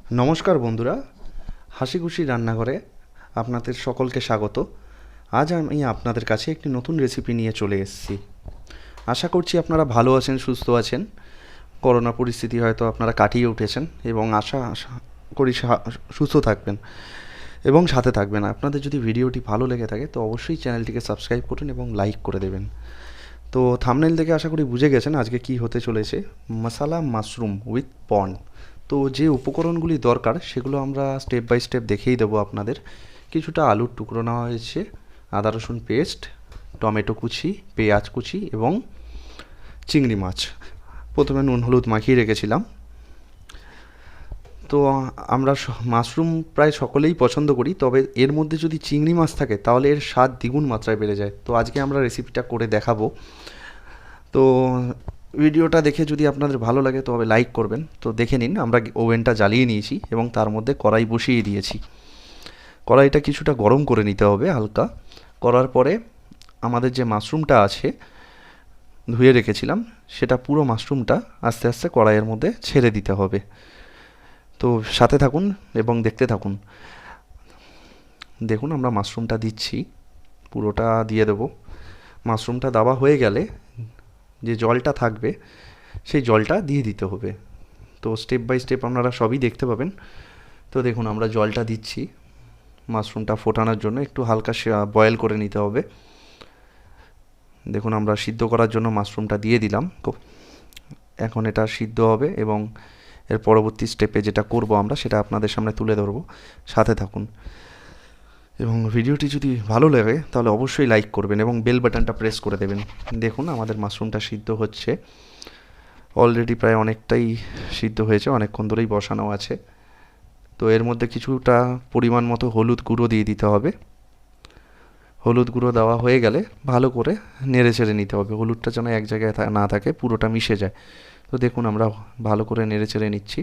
নমস্কার বন্ধুরা, হাসি খুশি রান্নাঘরে আপনাদের সকলকে স্বাগত। আজ আমি আপনাদের কাছে একটি নতুন রেসিপি নিয়ে চলে এসেছি। আশা করছি আপনারা ভালো আছেন, সুস্থ আছেন। করোনা পরিস্থিতি হয়তো আপনারা কাটিয়ে উঠেছেন এবং আশা আশা করি সুস্থ থাকবেন এবং সাথে থাকবেন। আপনাদের যদি ভিডিওটি ভালো লেগে থাকে তো অবশ্যই চ্যানেলটিকে সাবস্ক্রাইব করুন এবং লাইক করে দেবেন। তো থাম্বনেল দেখে আশা করি বুঝে গেছেন আজকে কি হতে চলেছে। মশালা মাশরুম উইথ পর্ন। তো যে উপকরণগুলি দরকার সেগুলো আমরা স্টেপ বাই স্টেপ দেখিয়ে দেবো আপনাদের। কিছুটা আলুর টুকরো নেওয়া হয়েছে, আদা রসুন পেস্ট, টমেটো কুচি, পেঁয়াজ কুচি এবং চিংড়ি মাছ। প্রথমে নুন হলুদ মাখিয়ে রেখেছিলাম। তো আমরা মাশরুম প্রায় সকলেই পছন্দ করি, তবে এর মধ্যে যদি চিংড়ি মাছ থাকে তাহলে এর স্বাদ দ্বিগুণ মাত্রায় বেড়ে যায়। তো আজকে আমরা রেসিপিটা করে দেখাবো। তো ভিডিওটা দেখে যদি আপনাদের ভালো লাগে তবে লাইক করবেন। তো দেখে নিন, আমরা ওভেনটা জ্বালিয়ে নিয়েছি এবং তার মধ্যে কড়াই বসিয়ে দিয়েছি। কড়াইটা কিছুটা গরম করে নিতে হবে হালকা। করার পরে আমাদের যে মাশরুমটা আছে ধুয়ে রেখেছিলাম, সেটা পুরো মাশরুমটা আস্তে আস্তে কড়াইয়ের মধ্যে ছেড়ে দিতে হবে। তো সাথে থাকুন এবং দেখতে থাকুন। দেখুন আমরা মাশরুমটা দিচ্ছি, পুরোটা দিয়ে দেবো। মাশরুমটা দেওয়া হয়ে গেলে যে জলটা থাকবে সেই জলটা দিয়ে দিতে হবে। তো স্টেপ বাই স্টেপ আপনারা সবই দেখতে পাবেন। তো দেখুন আমরা জলটা দিচ্ছি মাশরুমটা ফোটানোর জন্য, একটু হালকা বয়েল করে নিতে হবে। দেখুন আমরা সিদ্ধ করার জন্য মাশরুমটা দিয়ে দিলাম। এখন এটা সিদ্ধ হবে এবং এর পরবর্তী স্টেপে যেটা করব আমরা সেটা আপনাদের সামনে তুলে ধরবো। সাথে থাকুন এবং ভিডিওটি যদি ভালো লাগে তাহলে অবশ্যই লাইক করবেন এবং বেল বাটনটা প্রেস করে দেবেন। দেখুন আমাদের মাশরুমটা সিদ্ধ হচ্ছে, অলরেডি প্রায় অনেকটাই সিদ্ধ হয়েছে, অনেকক্ষণ ধরেই বসানো আছে। তো এর মধ্যে কিছুটা পরিমাণ মতো হলুদ গুঁড়ো দিয়ে দিতে হবে। হলুদ গুঁড়ো দেওয়া হয়ে গেলে ভালো করে নেড়ে চেড়ে নিতে হবে, হলুদটা যেন এক জায়গায় না থাকে, পুরোটা মিশে যায়। তো দেখুন আমরা ভালো করে নেড়ে চেড়ে নিচ্ছি।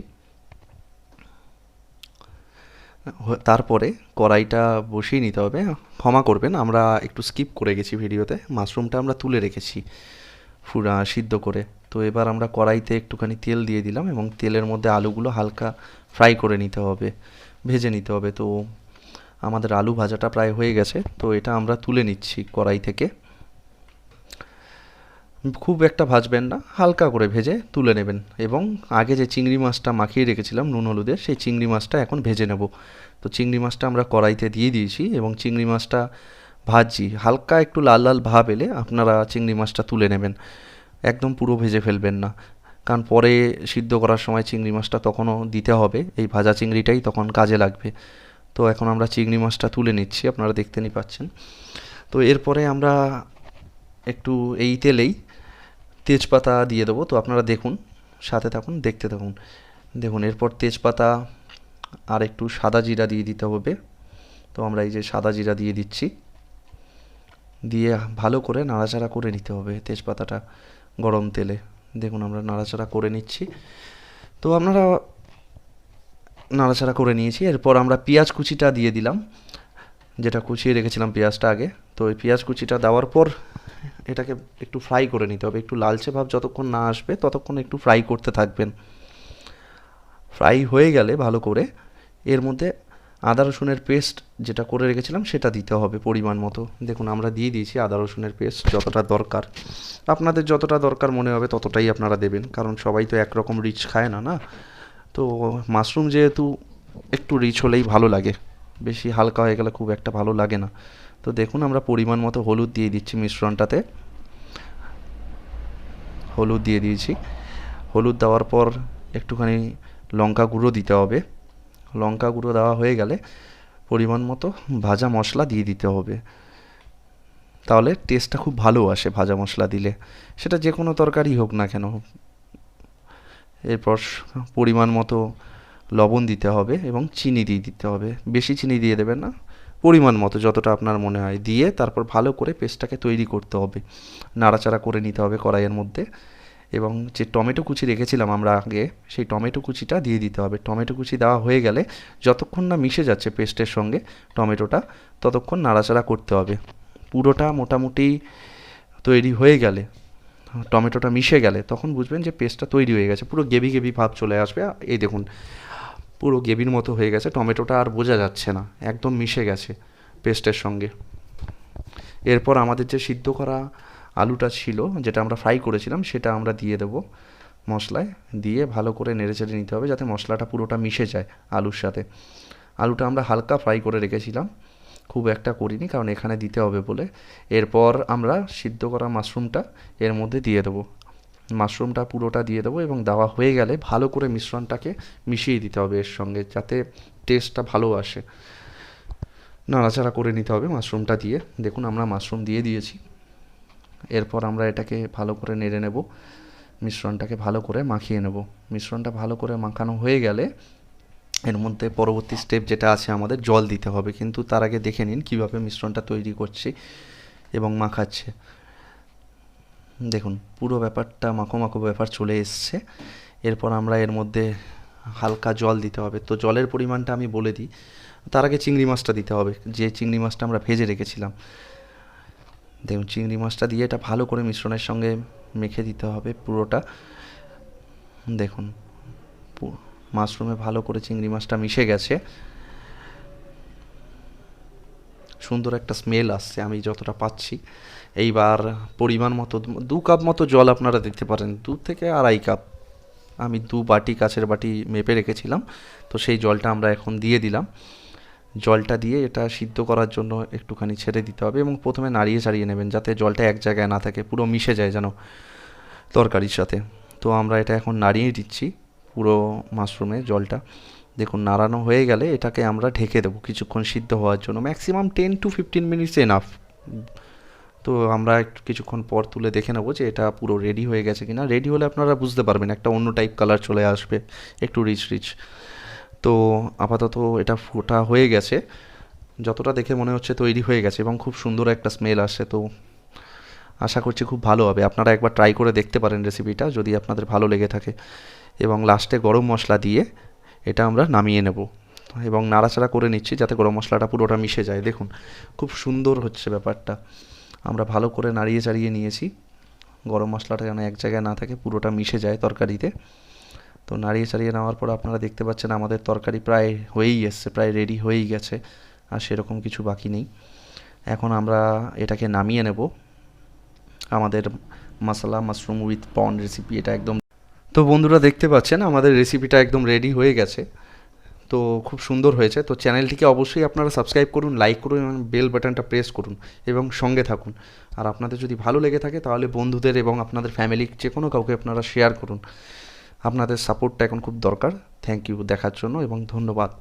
তারপরে কড়াইটা বসিয়ে নিতে হবে। ক্ষমা করবেন, আমরা একটু স্কিপ করে গেছি ভিডিওতে, মাশরুমটা আমরা তুলে রেখেছি সিদ্ধ করে। তো এবার আমরা কড়াইতে একটুখানি তেল দিয়ে দিলাম এবং তেলের মধ্যে আলুগুলো হালকা ফ্রাই করে নিতে হবে, ভেজে নিতে হবে। তো আমাদের আলু ভাজাটা প্রায় হয়ে গেছে, তো এটা আমরা তুলে নিচ্ছি কড়াই থেকে। খুব একটা ভাজবেন না, হালকা করে ভেজে তুলে নেবেন। এবং আগে যে চিংড়ি মাছটা মাখিয়ে রেখেছিলাম নুন হলুদে, সেই চিংড়ি মাছটা এখন ভেজে নেব। তো চিংড়ি মাছটা আমরা কড়াইতে দিয়ে দিয়েছি এবং চিংড়ি মাছটা ভাজছি। হালকা একটু লাল লাল ভাব এলে আপনারা চিংড়ি মাছটা তুলে নেবেন, একদম পুরো ভেজে ফেলবেন না, কারণ পরে সিদ্ধ করার সময় চিংড়ি মাছটা তখনও দিতে হবে, এই ভাজা চিংড়িটাই তখন কাজে লাগবে। তো এখন আমরা চিংড়ি মাছটা তুলে নিচ্ছি, আপনারা দেখতেই পাচ্ছেন। তো এরপরে আমরা একটু এই তেলেই তেজপাতা দিয়ে দেবো। তো আপনারা দেখুন, সাথে থাকুন, দেখতে থাকুন। দেখুন এরপর তেজপাতা আর একটু সাদা জিরা দিয়ে দিতে হবে। তো আমরা এই যে সাদা জিরা দিয়ে দিচ্ছি, দিয়ে ভালো করে নাড়াচাড়া করে নিতে হবে তেজপাতাটা গরম তেলে। দেখুন আমরা নাড়াচাড়া করে নিচ্ছি। তো আপনারা নাড়াচাড়া করে নিয়েছি। এরপর আমরা পেঁয়াজ কুচিটা দিয়ে দিলাম, যেটা কুচিয়ে রেখেছিলাম পেঁয়াজটা আগে। তো এই পেঁয়াজ কুচিটা দেওয়ার পর এটাকে একটু ফ্রাই করে নিতে হবে, একটু লালচে ভাব যতক্ষণ না আসবে ততক্ষণ একটু ফ্রাই করতে থাকবেন। ফ্রাই হয়ে গেলে ভালো করে এর মধ্যে আদা রসুনের পেস্ট যেটা করে রেখেছিলাম সেটা দিতে হবে পরিমাণ মতো। দেখুন আমরা দিয়ে দিয়েছি আদা রসুনের পেস্ট, যতটা দরকার, আপনাদের যতটা দরকার মনে হবে ততটাই আপনারা দেবেন, কারণ সবাই তো একরকম রিচ খায় না, না? তো মাশরুম যেহেতু একটু রিচ হলেই ভালো লাগে, বেশি হালকা হয়ে গেলে খুব একটা ভালো লাগে না। তো দেখুন আমরা পরিমাণ মতো হলুদ দিয়ে দিচ্ছি মিশ্রণটাতে, হলুদ দিয়ে দিয়েছি। হলুদ দেওয়ার পর একটুখানি লঙ্কা গুঁড়ো দিতে হবে। লঙ্কা গুঁড়ো দেওয়া হয়ে গেলে পরিমাণ মতো ভাজা মশলা দিয়ে দিতে হবে, তাহলে টেস্টটা খুব ভালো আসে ভাজা মশলা দিলে, সেটা যে কোনো তরকারি হোক না কেন। এরপর পরিমাণ মতো লবণ দিতে হবে এবং চিনি দিয়ে দিতে হবে, বেশি চিনি দিয়ে দেবেন না, পরিমাণ মতো যতটা আপনার মনে হয় দিয়ে তারপর ভালো করে পেস্টটাকে তৈরি করতে হবে, নাড়াচাড়া করে নিতে হবে কড়াইয়ের মধ্যে। এবং যে টমেটো কুচি রেখেছিলাম আমরা আগে, সেই টমেটো কুচিটা দিয়ে দিতে হবে। টমেটো কুচি দেওয়া হয়ে গেলে যতক্ষণ না মিশে যাচ্ছে পেস্টের সঙ্গে টমেটোটা, ততক্ষণ নাড়াচাড়া করতে হবে। পুরোটা মোটামুটি তৈরি হয়ে গেলে, টমেটোটা মিশে গেলে তখন বুঝবেন যে পেস্টটা তৈরি হয়ে গেছে, পুরো গেভি গেভি ভাব চলে আসবে। এই দেখুন পুরো গ্রেভির মতো হয়ে গেছে, টমেটোটা আর বোঝা যাচ্ছে না, একদম মিশে গেছে পেস্টের সঙ্গে। এরপর আমাদের যে সিদ্ধ করা আলুটা ছিল, যেটা আমরা ফ্রাই করেছিলাম, সেটা আমরা দিয়ে দেবো মশলায়, দিয়ে ভালো করে নেড়েচেড়ে নিতে হবে যাতে মশলাটা পুরোটা মিশে যায় আলুর সাথে। আলুটা আমরা হালকা ফ্রাই করে রেখেছিলাম, খুব একটা করিনি কারণ এখানে দিতে হবে বলে। এরপর আমরা সিদ্ধ করা মাশরুমটা এর মধ্যে দিয়ে দেবো, মাশরুমটা পুরোটা দিয়ে দেবো এবং দেওয়া হয়ে গেলে ভালো করে মিশ্রণটাকে মিশিয়ে দিতে হবে এর সঙ্গে, যাতে টেস্টটা ভালো আসে। নাড়াচাড়া করে নিতে হবে মাশরুমটা দিয়ে। দেখুন আমরা মাশরুম দিয়ে দিয়েছি। এরপর আমরা এটাকে ভালো করে নেড়ে নেব, মিশ্রণটাকে ভালো করে মাখিয়ে নেব। মিশ্রণটা ভালো করে মাখানো হয়ে গেলে এর মধ্যে পরবর্তী স্টেপ যেটা আছে, আমাদের জল দিতে হবে। কিন্তু তার আগে দেখে নিন কীভাবে মিশ্রণটা তৈরি করছি এবং মাখাচ্ছে। দেখুন পুরো ব্যাপারটা মাখো মাখো ব্যাপার চলে এসছে। এরপর আমরা এর মধ্যে হালকা জল দিতে হবে। তো জলের পরিমাণটা আমি বলে দিই, তার আগে চিংড়ি মাছটা দিতে হবে, যে চিংড়ি মাছটা আমরা ভেজে রেখেছিলাম। দেখুন চিংড়ি মাছটা দিয়ে এটা ভালো করে মিশ্রণের সঙ্গে মেখে দিতে হবে পুরোটা। দেখুন মাশরুমে ভালো করে চিংড়ি মাছটা মিশে গেছে, সুন্দর একটা স্মেল আসছে আমি যতটা পাচ্ছি। এইবার পরিমাণ মতো 2 কাপ মতো জল আপনারা দিতে পারেন, 2 থেকে আড়াই কাপ। আমি 2 বাটি, কাচের বাটি মেপে রেখেছিলাম, তো সেই জলটা আমরা এখন দিয়ে দিলাম। জলটা দিয়ে এটা সিদ্ধ করার জন্য একটুখানি ছেড়ে দিতে হবে এবং প্রথমে নাড়িয়ে চাড়িয়ে নেবেন যাতে জলটা এক জায়গায় না থাকে, পুরো মিশে যায় যেন তরকারির সাথে। তো আমরা এটা এখন নাড়িয়ে দিচ্ছি পুরো মাশরুমে জলটা। দেখুন নাড়ানো হয়ে গেলে এটাকে আমরা ঢেকে দেবো কিছুক্ষণ সিদ্ধ হওয়ার জন্য, ম্যাক্সিমাম 10 to 15 মিনিটস এনাফ। তো আমরা একটু কিছুক্ষণ পর তুলে দেখে নেবো যে এটা পুরো রেডি হয়ে গেছে কিনা। রেডি হলে আপনারা বুঝতে পারবেন একটা অন্য টাইপ কালার চলে আসবে, একটু রিচ রিচ। তো আপাতত এটা ফোটা হয়ে গেছে, যতটা দেখে মনে হচ্ছে তৈরি হয়ে গেছে এবং খুব সুন্দর একটা স্মেল আসছে। তো আশা করছি খুব ভালো হবে, আপনারা একবার ট্রাই করে দেখতে পারেন রেসিপিটা যদি আপনাদের ভালো লেগে থাকে। এবং লাস্টে গরম মশলা দিয়ে এটা আমরা নামিয়ে নেব এবং নাড়াচাড়া করে নিচ্ছি যাতে গরম মশলাটা পুরোটা মিশে যায়। দেখুন খুব সুন্দর হচ্ছে ব্যাপারটা, আমরা ভালো করে নাড়িয়ে চাড়িয়ে নিয়েছি, গরম মশলাটা যেন এক জায়গায় না থাকে, পুরোটা মিশে যায় তরকারিতে। তো নাড়িয়ে চাড়িয়ে নেওয়ার পর আপনারা দেখতে পাচ্ছেন আমাদের তরকারি প্রায় হয়েই এসছে, প্রায় রেডি হয়েই গেছে, আর সেরকম কিছু বাকি নেই। এখন আমরা এটাকে নামিয়ে নেব। আমাদের মশলা মাশরুম উইথ প্রন রেসিপি এটা একদম। তো বন্ধুরা দেখতে পাচ্ছেন আমাদের রেসিপিটা একদম রেডি হয়ে গেছে, তো খুব সুন্দর হয়েছে। তো চ্যানেলটিকে অবশ্যই আপনারা সাবস্ক্রাইব করুন, লাইক করুন এবং বেল বাটনটা প্রেস করুন এবং সঙ্গে থাকুন। আর আপনাদের যদি ভালো লেগে থাকে তাহলে বন্ধুদের এবং আপনাদের ফ্যামিলির যে কোনো কাউকে আপনারা শেয়ার করুন। আপনাদের সাপোর্টটা এখন খুব দরকার। থ্যাংক ইউ দেখার জন্য এবং ধন্যবাদ।